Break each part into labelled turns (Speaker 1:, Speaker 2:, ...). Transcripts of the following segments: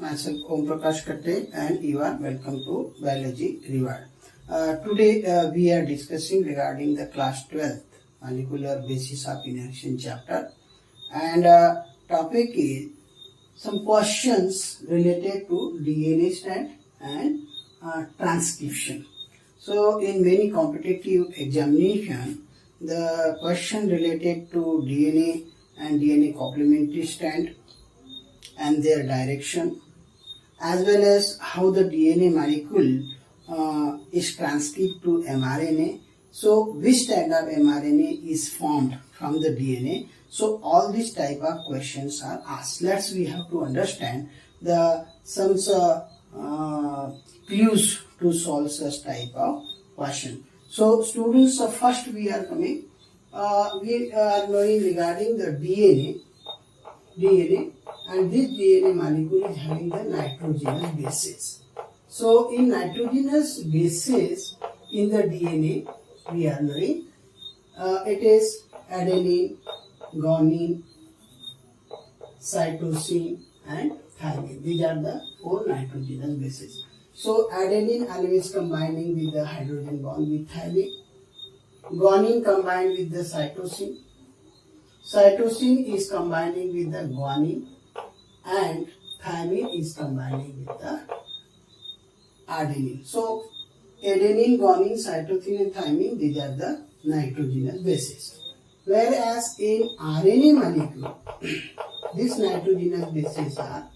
Speaker 1: myself Om Prakash Katte and you are welcome to Biology Reward. Today we are discussing regarding the class 12th molecular basis of inaction chapter, and topic is some questions related to DNA strand and transcription. So in many competitive examination, the question related to DNA and DNA complementary strand and their direction, as well as how the DNA molecule is transcribed to mRNA. So which type of mRNA is formed from the DNA. So all these type of questions are asked. We have to understand some clues to solve such type of question. So students, first we are coming. We are knowing regarding the DNA, and this DNA molecule is having the nitrogenous bases. So in nitrogenous bases in the DNA, we are knowing it is adenine, guanine, cytosine and thymine. These are the 4 nitrogenous bases. So adenine always combining with the hydrogen bond with thymine, guanine combined with the cytosine, cytosine is combining with the guanine, and thymine is combining with the adenine. So adenine, guanine, cytosine and thymine, these are the nitrogenous bases. Whereas in RNA molecule, these nitrogenous bases are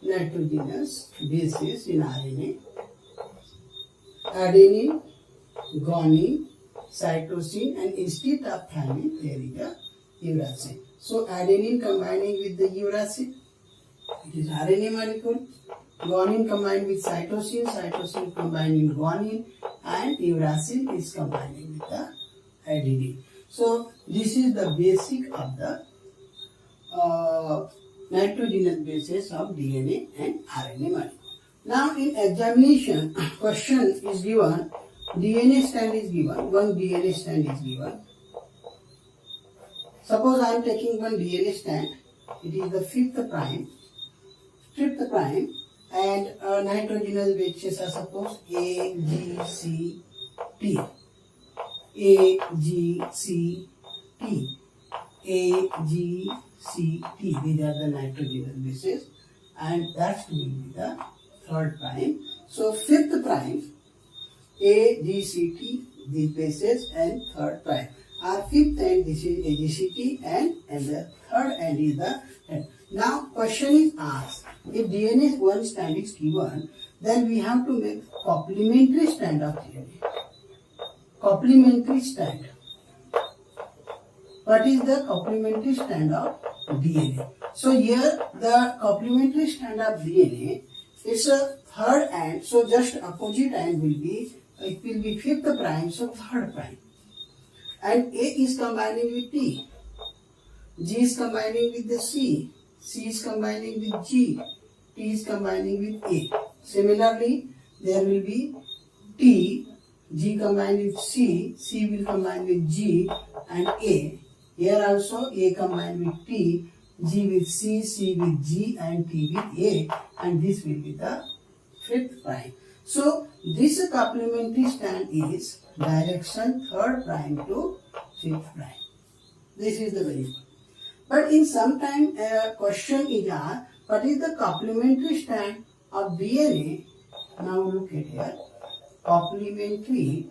Speaker 1: nitrogenous bases in RNA: adenine, guanine, cytosine, and instead of thymine there is a uracil. So adenine combining with the uracil, it is RNA molecule. Guanine combined with cytosine, cytosine combining with guanine, and uracil is combining with the adenine. So this is the basic of the nitrogenous bases of DNA and RNA molecule. Now in examination, question is given, DNA strand is given, one DNA strand is given. Suppose I am taking one DNA strand, it is the fifth prime, and nitrogenous bases are suppose A, G, C, T. A, G, C, T. A, G, C, T. These are the nitrogenous bases, and that will be the third prime. So fifth prime, A, G, C, T, these bases, and third prime. Our fifth end, this is AGCT, and the third end is the end. Now question is asked, if DNA one strand is given, then we have to make complementary strand of DNA. Complementary strand. What is the complementary strand of DNA? So here the complementary strand of DNA is a third end, so just opposite end will be, it will be fifth prime, so third prime. And A is combining with T, G is combining with the C, C is combining with G, T is combining with A. Similarly, there will be T, G combined with C, C will combine with G and A. Here also A combined with T, G with C, C with G and T with A, and this will be the fifth prime. So this complementary strand is direction third prime to fifth prime. This is the very important. But in some time question is asked, what is the complementary strand of DNA? Now look at here. Complementary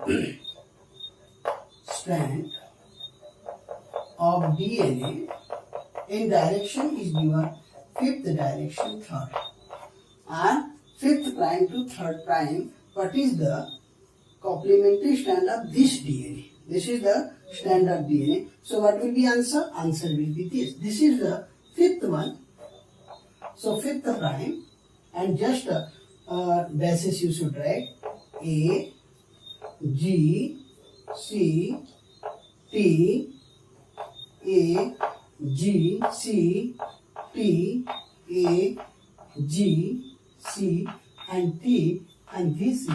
Speaker 1: strand of DNA in direction is given fifth direction third, and fifth prime to third prime. What is the complementary strand of this DNA? This is the strand of DNA. So what will be answer? Answer will be this. This is the fifth one. So fifth prime, and just bases you should write: A, G, C, T, A, G, C, T, A, G, C, and T, and this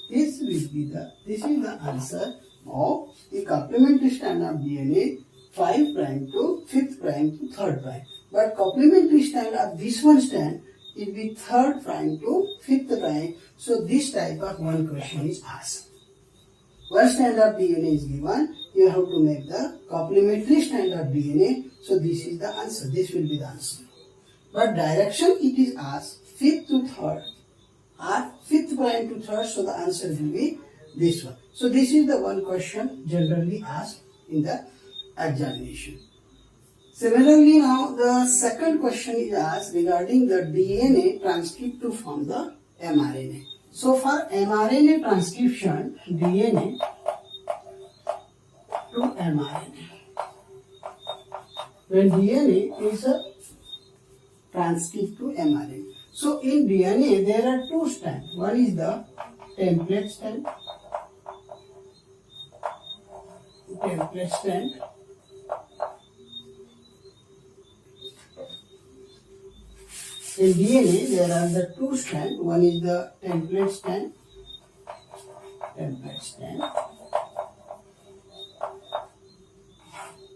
Speaker 1: is the answer of the complementary strand of DNA 5' to 5th' to 3rd'. But complementary strand of this one strand it will be third prime to fifth prime. So this type of one question is asked. One strand of DNA is given. You have to make the complementary strand of DNA. So this is the answer. This will be the answer. But direction it is asked fifth to third or fifth prime to third. So the answer will be this one. So this is the one question generally asked in the examination. Similarly, now the second question is asked regarding the DNA transcript to form the mRNA. So for mRNA transcription, DNA to mRNA. When DNA is a transcript to mRNA. So in DNA there are two strands. One is the template strand. Template strand. In DNA, there are the two strands. One is the template strand,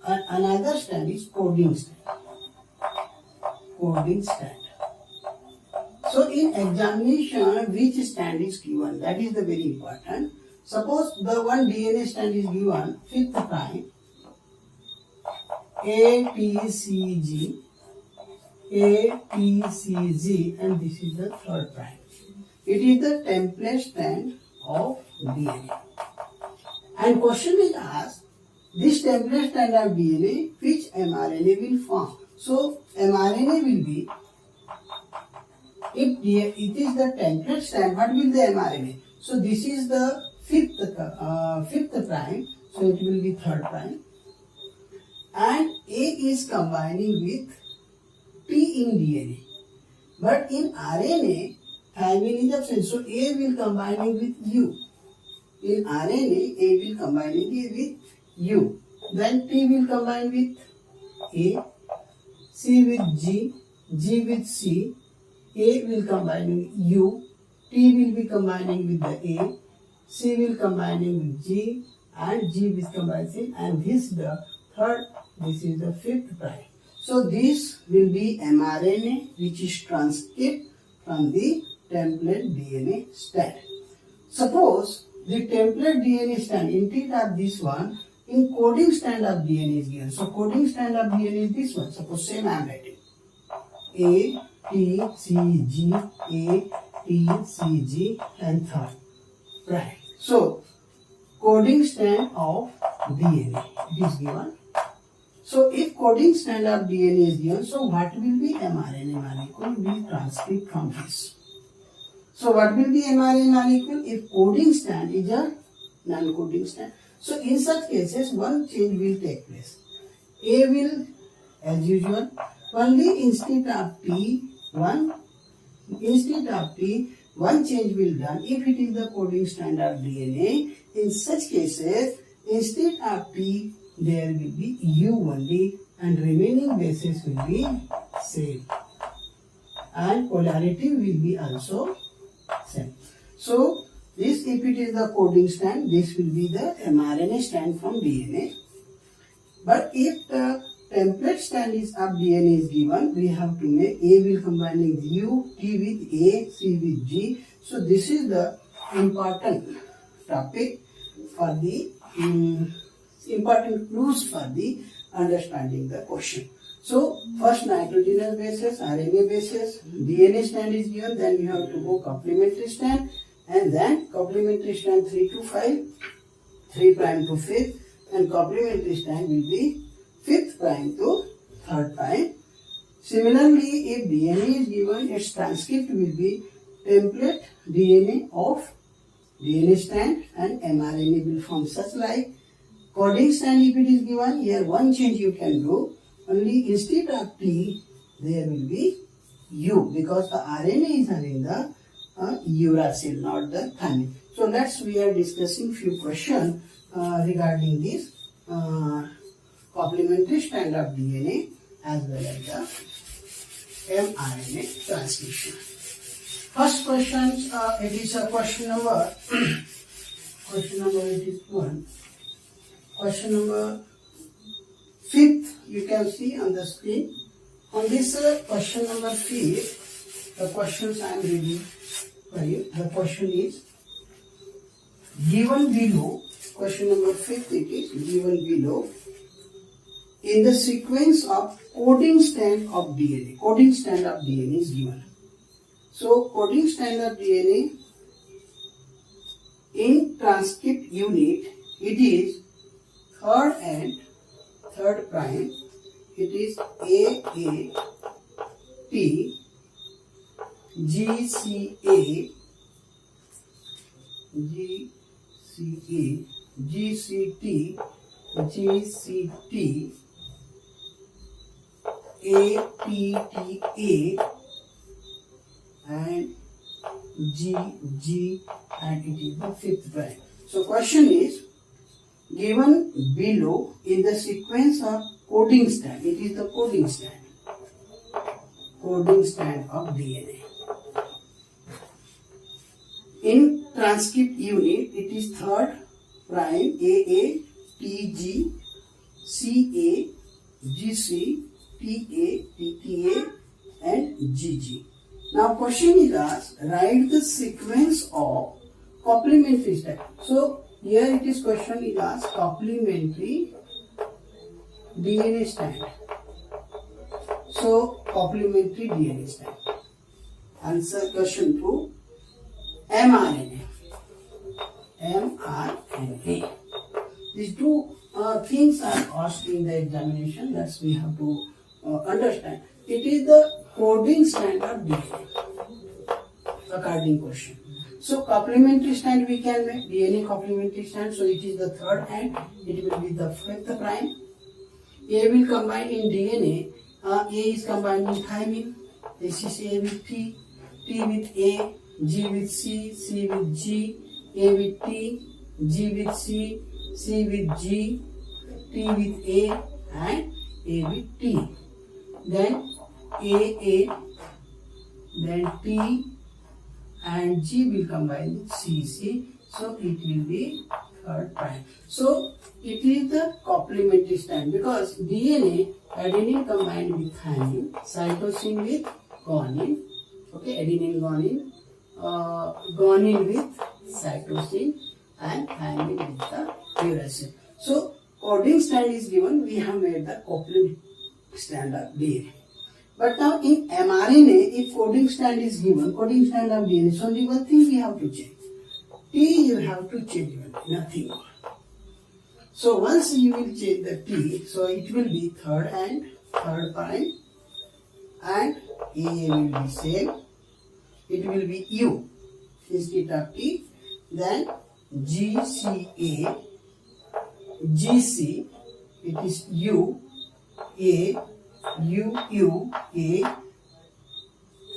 Speaker 1: and another strand is coding strand. So in examination, which strand is given? That is the very important. Suppose the one DNA strand is given fifth prime, ATCG. ATCG, and this is the third prime. It is the template strand of DNA. And question is asked, this template strand of DNA, which mRNA will form? So mRNA will be, if it is the template strand, what will the mRNA? So this is the fifth prime, so it will be third prime. And A is combining with T in DNA, but in RNA, thymine is absent, so A will combining with U. In RNA, A will combining with U. Then T will combine with A, C with G, G with C, A will combine with U, T will be combining with the A, C will combining with G, and G will combine C, and this is the third, this is the fifth prime. So this will be mRNA which is transcript from the template DNA strand. Suppose the template DNA strand, instead of this one, in coding strand of DNA is given. So coding strand of DNA is this one. Suppose same I am writing. A, T, C, G, A, T, C, G, and third. Right. So coding strand of DNA, it is given. So if coding strand of DNA is given, so what will be mRNA molecule will transcript from this. So what will be mRNA molecule if coding strand is a non-coding strand? So in such cases, one change will take place. A will, as usual, only instead of T, one change will done. If it is the coding strand of DNA, in such cases, instead of T, there will be U only, and remaining bases will be same, and polarity will be also same. So this, if it is the coding strand, this will be the mRNA strand from DNA. But if the template strand is of DNA is given, we have to make A will combining with U, T with A, C with G. So this is the important topic for the important clues for the understanding the question. So first nitrogenous bases, RNA bases, DNA strand is given, then we have to go complementary strand, and then complementary strand 3 to 5, 3 prime to 5th, and complementary strand will be 5th prime to 3rd prime. Similarly, if DNA is given, its transcript will be template DNA of DNA strand, and mRNA will form such like. Coding strand, if it is given, here one change you can do, only instead of T, there will be U, because the RNA is having the uracil, not the thymine. So we are discussing few questions regarding this complementary strand of DNA as well as the mRNA transcription. First question, it is a question number, question number 81. Question number 5th, you can see on the screen. On this question number 5th, the questions I am reading for you. The question is given below. Question number 5, it is given below. In the sequence of coding strand of DNA, coding strand of DNA is given. So coding strand of DNA in transcript unit, it is third and third prime. It is AAT, GCA, GCT, ATTA, and GG, and it is the fifth prime. So question is given below in the sequence of coding strand. It is the coding strand of DNA. In transcript unit, it is third prime AA, TG, CA, GC, TA, TTA, and GG. Now question is asked, write the sequence of complementary strand. So here it is question is asked complementary DNA strand. So complementary DNA strand. Answer question 2, mRNA. These two things are asked in the examination. That's we have to understand. It is the coding strand of DNA. According question. So complementary strand we can make DNA complementary strand. So it is the third and it will be the fifth prime. A will combine in DNA. A is combined with thymine. This is A with T, T with A, G with C, C with G, A with T, G with C, C with G, T with A, and A with T. Then AA, then T and G will combine with CC. So it will be third prime. So it is the complementary strand because DNA, adenine combined with thymine, cytosine with guanine. Okay, adenine guanine, guanine with cytosine, and thymine with the uracil. So coding strand is given. We have made the complementary strand of DNA. But now in mRNA, if coding strand is given, coding strand of DNA, so only one thing we have to change. T you have to change, nothing more. So once you will change the T, so it will be third and third prime, and A will be same. It will be U instead of T. Then GCA, GC, it is U, A, U, A,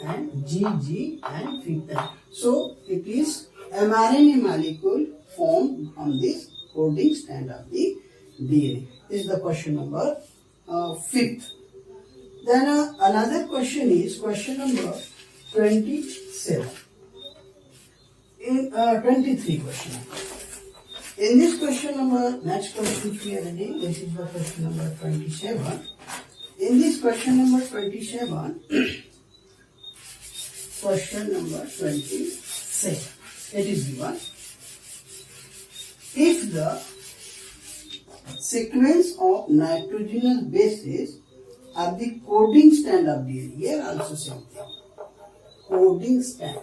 Speaker 1: and GG and fifth. So it is mRNA molecule formed from this coding strand of the DNA. This is the question number 5th. Then another question is question number 27. In 23 question. In this question number, next question we are reading, this is the question number 27. In this question number 27, question number 27, it is given. If the sequence of nitrogenous bases are the coding strand of DNA, here also same thing, coding strand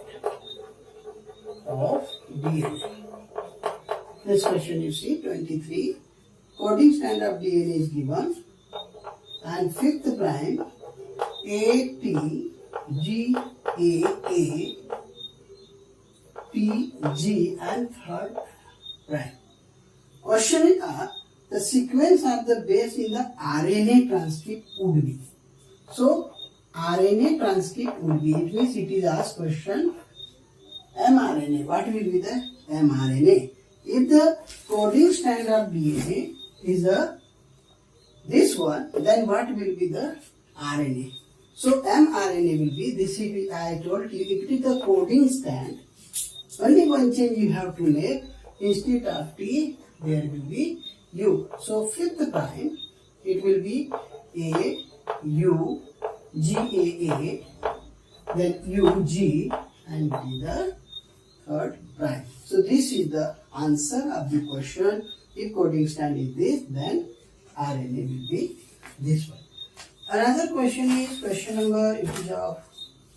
Speaker 1: of DNA. This question you see, 23, coding strand of DNA is given, and fifth prime, A, T, G, A, P, G, and third prime. Question is, the sequence of the base in the RNA transcript would be. So, RNA transcript would be, it means it is asked question, mRNA, what will be the mRNA? If the coding strand of DNA is this one, then what will be the RNA? So mRNA will be, this is, I told you, if it is the coding strand, only one change you have to make, instead of T, there will be U. So fifth prime, it will be A, U, G, A, then UG, and be the third prime. So this is the answer of the question. If coding strand is this, then RNA will be this one. Another question is question number, it is of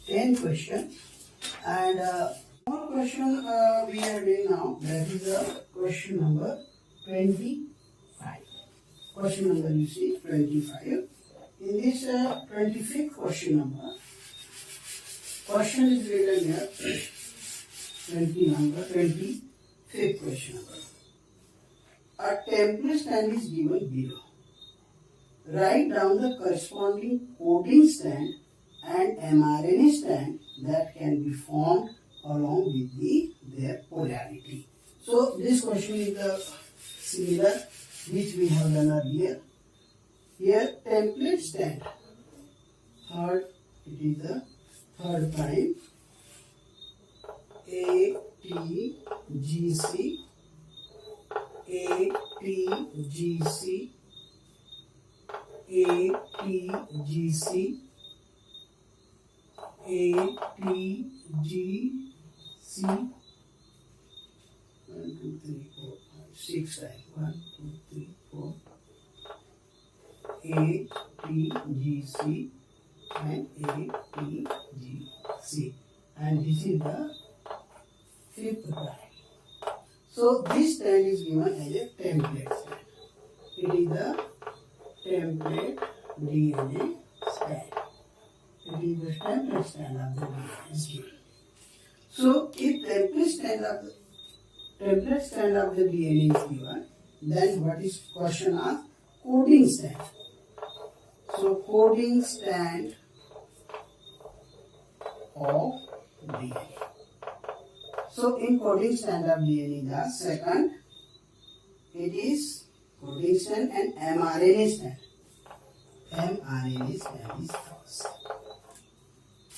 Speaker 1: 10 question, and one question we are doing now, that is question number 25. Question number you see 25. In this 25th question number, question is written here 25th question number. A template stand is given below. Write down the corresponding coding strand and mRNA strand that can be formed along with their polarity. So this question is similar which we have done earlier. Here template strand, third, it is the third prime, ATGC, ATGC, ATGC, ATGC, 1, 2, 3, 4, 5, 6 times, 1, 2, 3, 4, ATGC and ATGC, and this is the fifth prime. So this strand is given as a template strand. It is the template DNA strand. It is the template strand of the DNA is given. So if template strand of the DNA is given, then what is question of coding strand? So coding strand of DNA. So in coding strand of DNA, the second, it is coding strand and mRNA strand. mRNA strand is first.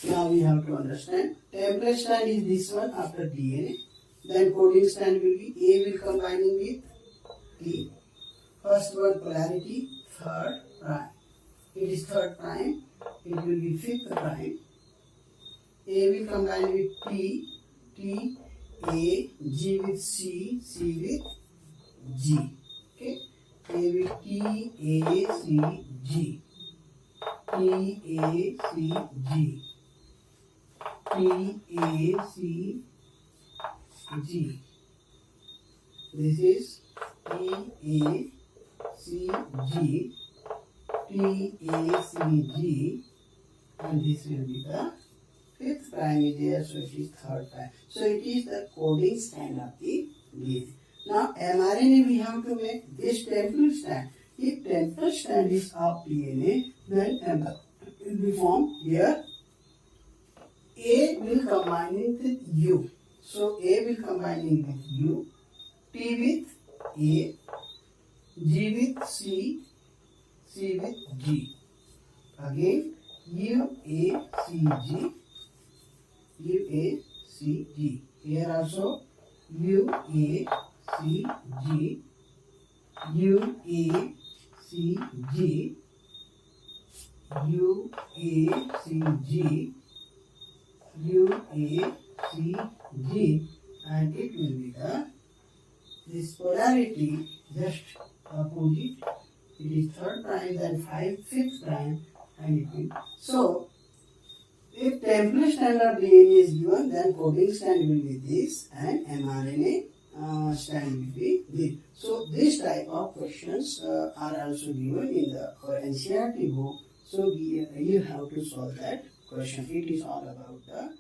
Speaker 1: Now we have to understand, template strand is this one after DNA. Then coding strand will be A will combining with T. First one polarity, third prime. It is third prime, it will be fifth prime. A will combine with T, T, A, G with C, C with G. Okay, A with T, A, C, G. T, A, C, G. T, A, C, G. This is T, A, C, G. T, A, C, G, and this will be the fifth prime is there, so it is third prime. So it is the coding strand of the DNA. Now mRNA we have to make this template strand. If template strand is of DNA, then mRNA will be formed here. A will combining with U. So A will combining with U, T with A, G with C, C with G. Again U, A, C, G, U, A, C, G. Here also U, A, C, G, U, A, C, G, U, A, C, G, U, A, C, G, and it will be this polarity just opposite. It is third prime, then fifth prime, and it will. So, if template strand of DNA is given, then coding strand will be this, and mRNA strand will be this. So, this type of questions are also given in our NCERT book. So, you have to solve that question. It is all about the